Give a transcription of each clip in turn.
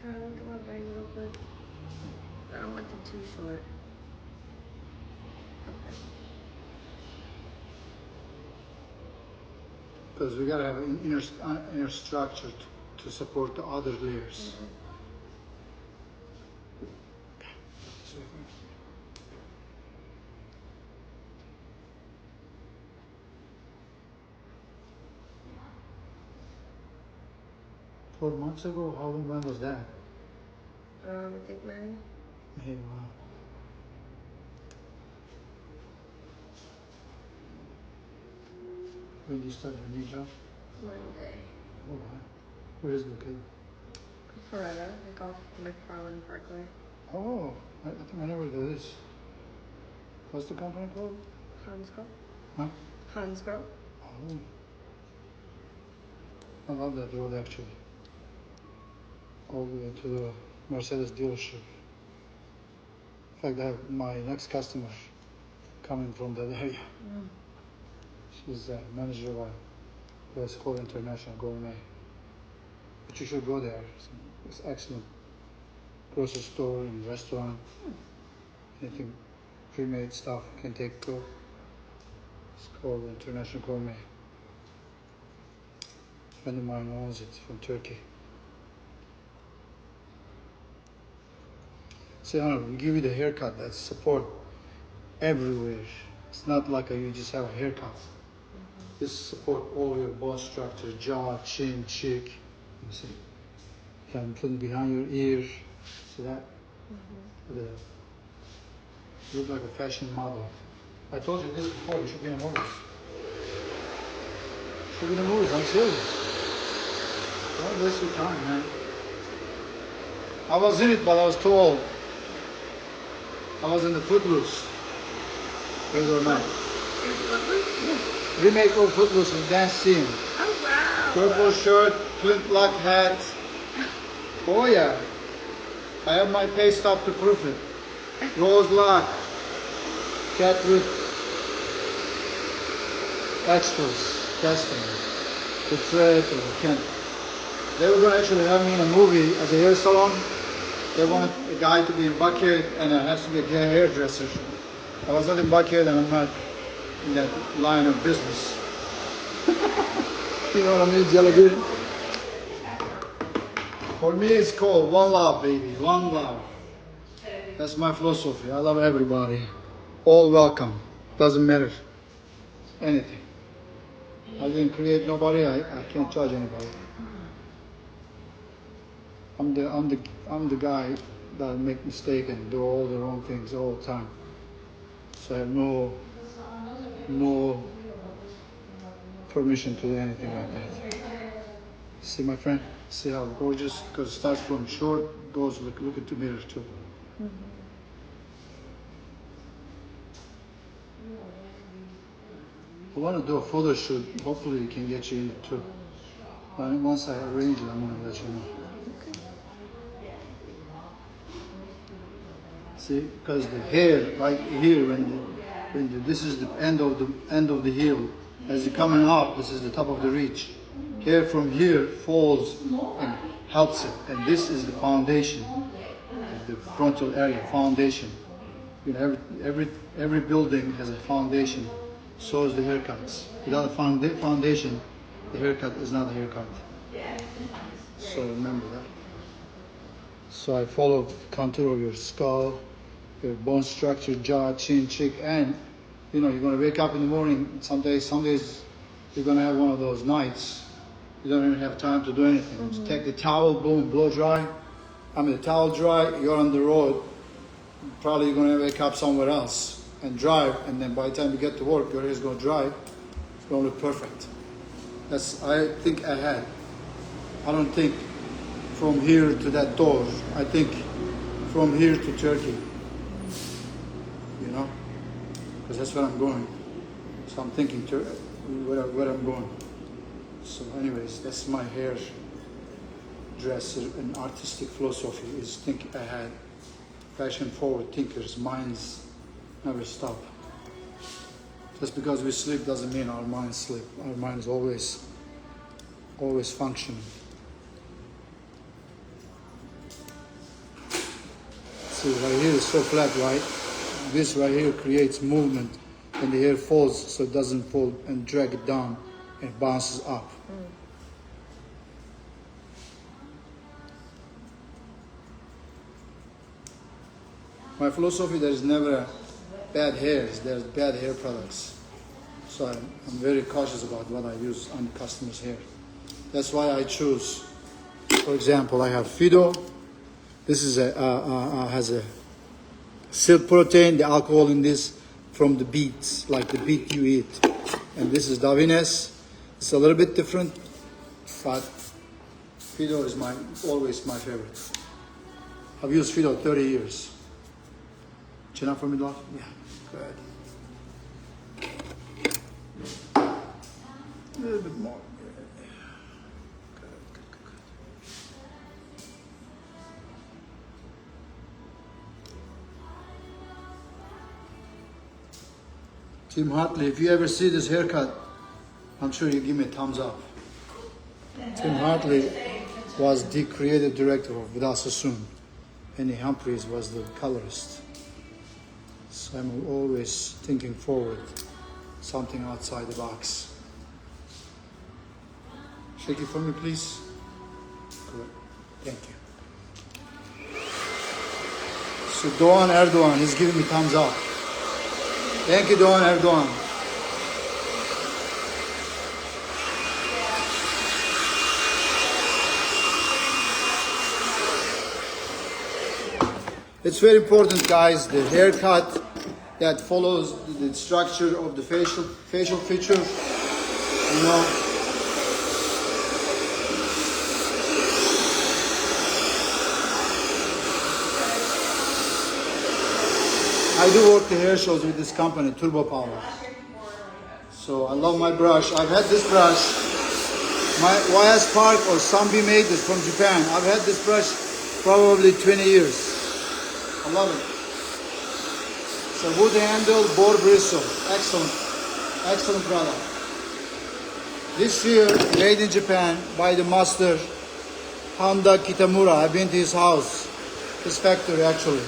I want the one very little bit. I don't want them too short. Okay. Because we gotta have an inner structure to support the other layers. Mm-hmm. 4 months ago, how long when was that? I think May. Hey, wow. When did you start your new job? Monday. Oh, wow. Where is it located? Forever, like off McFarland Parkway. Oh, I think I know where that is. What's the company called? Hansgrohe. Huh? Hansgrohe. Oh. I love that road actually. All the way to the Mercedes dealership. In fact, I have my next customer coming from that area. Mm. She's a manager of a place called International Gourmet. But you should go there. It's excellent. Grocery store and restaurant. Anything pre-made stuff you can take go. It's called International Gourmet. A friend of mine owns it from Turkey. See, Honor, we give you the haircut that's support everywhere. It's not like you just have a haircut. This support all your bone structure, jaw, chin, cheek. You see, can put it behind your ear. See that? You look like a fashion model. I told you this before. You should be in the movies. You should be in the movies. I'm serious. Don't waste your time, man. I was in it, but I was too old. I was in the Footloose. Believe it or not. Remake of Footloose with dance scene. Oh wow! Purple shirt, twin black hat. Oh yeah. I have my pay stub to prove it. Rose lock. Cat with extras, casting. The thread or the Kent. They were going to actually have me in a movie as a hair salon. They wanted a guy to be in bucket and it has to be a hairdresser. I was not in bucket and I'm not in that line of business. You know what I mean, Jelly Bean? For me, it's called one love, baby, one love. That's my philosophy. I love everybody. All welcome. Doesn't matter anything. I didn't create nobody. I can't judge anybody. I'm the guy that make mistake and do all the wrong things all the time. So I have no permission to do anything like that. See my friend? See how gorgeous? Because it starts from short, goes look at the mirror too. I want to do a photo shoot. Hopefully, we can get you in it too. Once I arrange it, I'm gonna let you know. See, because the hair right here, this is the end of the heel. As you're coming up, this is the top of the reach. Hair from here falls and helps it, and this is the foundation, the frontal area, foundation. You know, every building has a foundation. So is the haircuts. Without a foundation, the haircut is not a haircut. So remember that. So I follow the contour of your skull, your bone structure, jaw, chin, cheek, and you're gonna wake up in the morning. Some days you're gonna have one of those nights. You don't even have time to do anything. Just take the towel, boom, blow dry. The towel dry, you're on the road. Probably you're gonna wake up somewhere else and drive, and then by the time you get to work, your hair is gonna dry. It's gonna look perfect. I think ahead. I don't think from here to that door. I think from here to Turkey. Because that's where I'm going. So I'm thinking where I'm going. So anyways, that's my hair dress and artistic philosophy is think ahead. Fashion forward thinkers, minds never stop. Just because we sleep doesn't mean our minds sleep. Our mind is always functioning. See, right here is so flat, right? This right here creates movement and the hair falls so it doesn't fall and drag it down and bounces up. My philosophy, there is never bad hairs, there's bad hair products. So I'm very cautious about what I use on the customer's hair. That's why I choose, for example, I have Fido. This is has a silk protein, the alcohol in this from the beets, like the beet you eat. And this is Davines. It's a little bit different, but Fido is always my favorite. I've used Fido 30 years. Chin up for me, love? Yeah, good. A little bit more. Tim Hartley, if you ever see this haircut, I'm sure you give me a thumbs up. Tim Hartley was the creative director of Vidal Sassoon. Penny Humphreys was the colorist. So I'm always thinking forward, something outside the box. Shake it for me, please. Good. Thank you. So Doğan Erdoğan is giving me thumbs up. Thank you, Doğan Erdoğan. It's very important, guys, the haircut that follows the structure of the facial feature. You know, I do work the hair shows with this company, Turbo Power. So I love my brush. I've had this brush. My YS Park or Sambi made this from Japan. I've had this brush probably 20 years. I love it. It's a wood handle, boar bristle. Excellent. Excellent product. This year, made in Japan by the master Handa Kitamura. I've been to his house, his factory actually.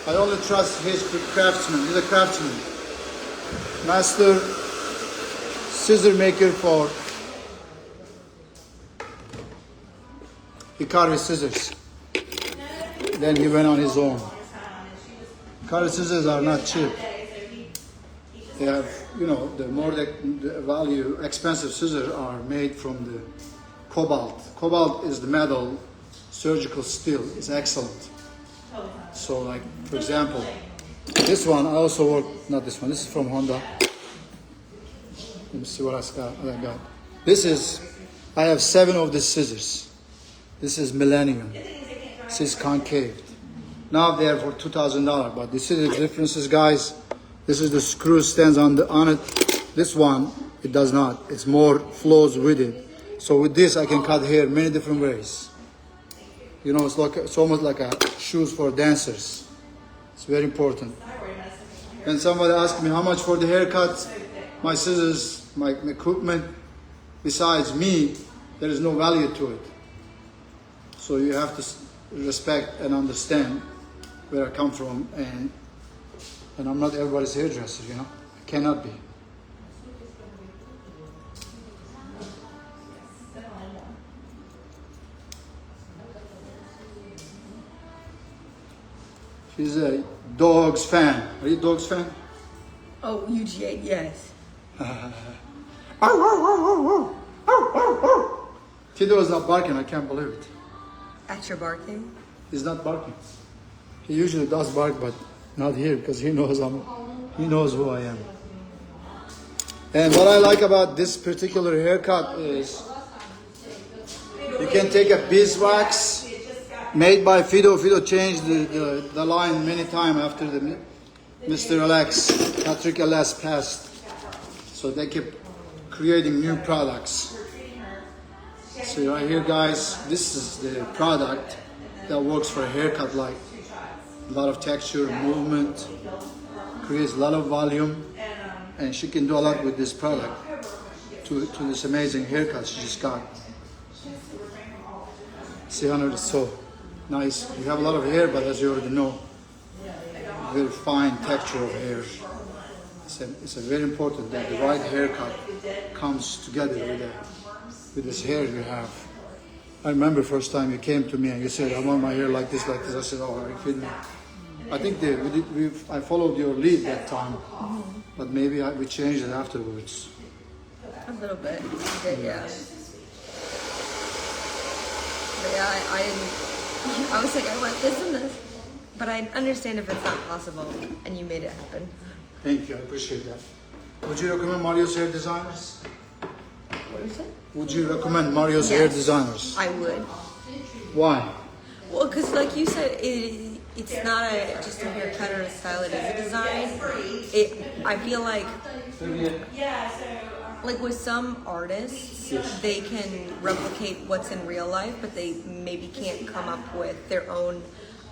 I only trust his craftsman. He's a craftsman. Master scissor maker for Hikari scissors. Then he went on his own. Hikari scissors are not cheap. They have, you know, the more the value, expensive scissors are made from the cobalt. Cobalt is the metal, surgical steel. It's excellent. So like, for example, this one I also work, not this one, this is from Honda. Let me see what I got. This is, I have 7 of these scissors. This is Millennium. This is concave. Now they're for $2,000, but you see the differences, guys? This is the screw stands on it. This one, it does not. It's more flows with it. So with this, I can cut hair many different ways. You know, it's almost like a shoes for dancers. It's very important. When somebody asks me how much for the haircut, my scissors, my equipment, besides me, there is no value to it. So you have to respect and understand where I come from, and I'm not everybody's hairdresser, you know. I cannot be. She's a dogs fan. Are you a dogs fan? Oh, UGA, yes. Tito is not barking, I can't believe it. At your barking? He's not barking. He usually does bark, but not here because he knows who I am. And what I like about this particular haircut is you can take a beeswax made by Fido. Fido changed the line many times after the Mr. Alex, Patrick Alex passed. So they keep creating new products. So right here, guys, this is the product that works for a haircut, like a lot of texture, movement, creates a lot of volume, and she can do a lot with this product to this amazing haircut she just got. See, Hunter, so nice. You have a lot of hair, but as you already know, very fine texture of hair. It's a very important that the right haircut comes together with this hair you have. I remember first time you came to me and you said, I want my hair like this, like this. I said, oh, are you kidding me? I think I followed your lead that time, but maybe we changed it afterwards. A little bit. Okay, yeah. But yeah, I was like, I want this and this. But I understand if it's not possible, and you made it happen. Thank you, I appreciate that. Would you recommend Mario's hair designers? What is it? Would you recommend Mario's hair designers? I would. Why? Well, because like you said, it's not just a haircut or a style, it is a design. I feel like with some artists, they can replicate what's in real life, but they maybe can't come up with their own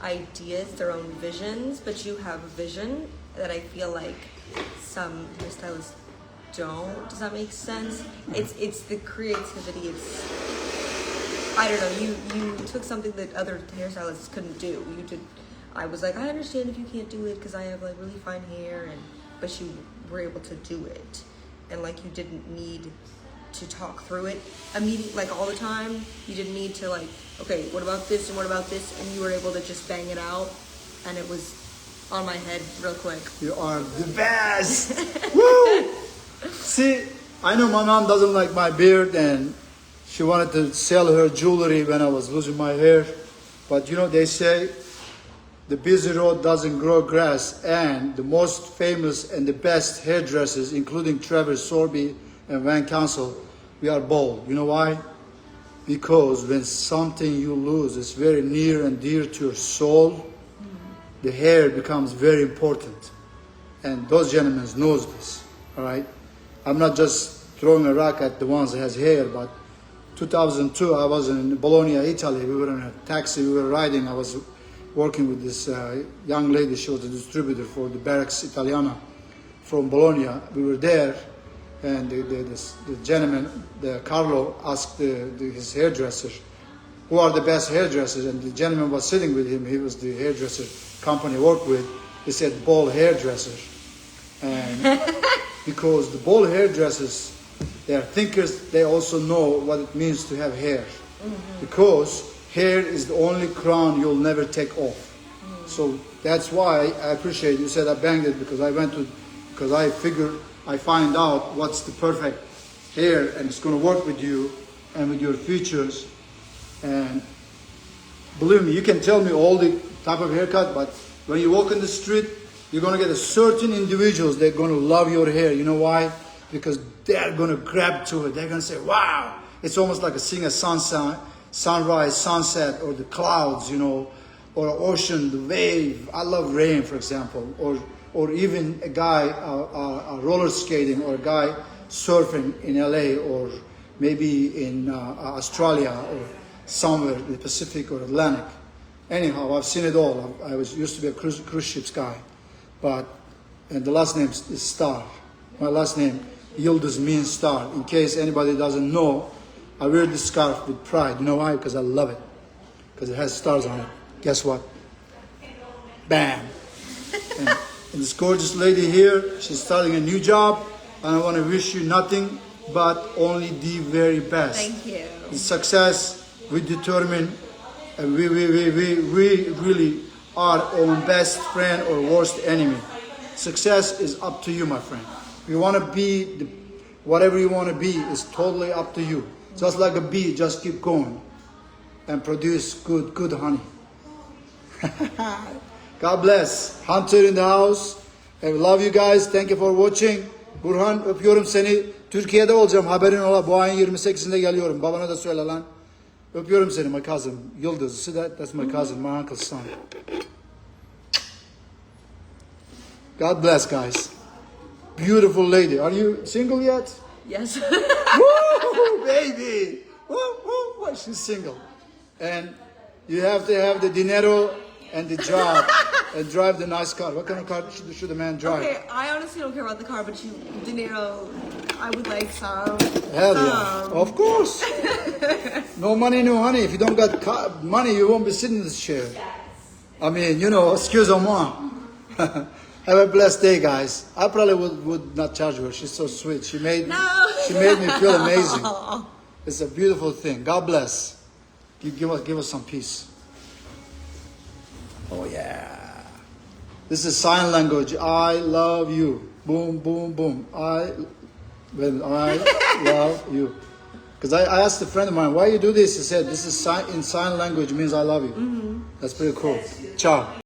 ideas, their own visions. But you have a vision that I feel like some hairstylists don't. Does that make sense? It's the creativity. I don't know. You took something that other hairstylists couldn't do. You did. I was like, I understand if you can't do it because I have like really fine hair, but you were able to do it, and like you didn't need to talk through it immediately, like all the time. You didn't need to like, okay, what about this and what about this, and you were able to just bang it out, and it was on my head real quick. You are the best. Woo! See, I know my mom doesn't like my beard, and she wanted to sell her jewelry when I was losing my hair, but you know they say the busy road doesn't grow grass, and the most famous and the best hairdressers, including Trevor Sorby and Van Council, we are bald. You know why? Because when something you lose is very near and dear to your soul, the hair becomes very important. And those gentlemen knows this, all right? I'm not just throwing a rock at the ones that has hair, but 2002, I was in Bologna, Italy. We were in a taxi, we were riding. I was working with this young lady. She was a distributor for the Barracks Italiana from Bologna. We were there, and the gentleman, Carlo, asked his hairdresser, who are the best hairdressers? And the gentleman was sitting with him. He was the hairdresser company I worked with. He said, bald hairdresser. And because the bald hairdressers, they are thinkers, they also know what it means to have hair. Because hair is the only crown you'll never take off. So that's why I appreciate you said I banged it, because I figured I find out what's the perfect hair, and it's going to work with you and with your features. And believe me, you can tell me all the type of haircut, but when you walk in the street, you're going to get a certain individuals that are going to love your hair. You know why? Because they're going to grab to it. They're going to say, wow. It's almost like seeing a sunrise, sunset, or the clouds, you know, or an ocean, the wave. I love rain, for example, or even a guy roller skating, or a guy surfing in LA, or maybe in Australia, or somewhere in the Pacific or Atlantic. Anyhow, I've seen it all. I used to be a cruise ships guy, and the last name is Star. My last name, Yıldız, means star. In case anybody doesn't know, I wear this scarf with pride. You know why? Because I love it. Because it has stars on it. Guess what? Bam! and this gorgeous lady here, she's starting a new job, and I want to wish you nothing but only the very best. Thank you. The success, we determine, and we really are our best friend or worst enemy. Success is up to you, my friend. You want to be whatever you want to be is totally up to you. Just like a bee, just keep going and produce good honey. God bless. Hunter in the house. I love you guys. Thank you for watching. Burhan, öpüyorum seni. Türkiye'de olacağım. Haberin ola. Bu ayın 28'inde geliyorum. Babana da söyle lan. Öpüyorum seni, my cousin. Yıldız. See that? That's my cousin, my uncle's son. God bless, guys. Beautiful lady. Are you single yet? Yes. Woo, baby. Woo. She's single. And you have to have the dinero and the job and drive the nice car. What kind of car should the man drive? Okay, I honestly don't care about the car, but dinero, I would like some. Hell yeah. Of course. No money, no honey. If you don't got money, you won't be sitting in this chair. I mean, you know, excuse-moi. Have a blessed day, guys. I probably would not charge her. She's so sweet. She made me feel amazing. It's a beautiful thing. God bless. Give us some peace. Oh yeah. This is sign language. I love you. Boom, boom, boom. I love you. Because I asked a friend of mine, why you do this? He said, this is in sign language, means I love you. That's pretty cool. Ciao.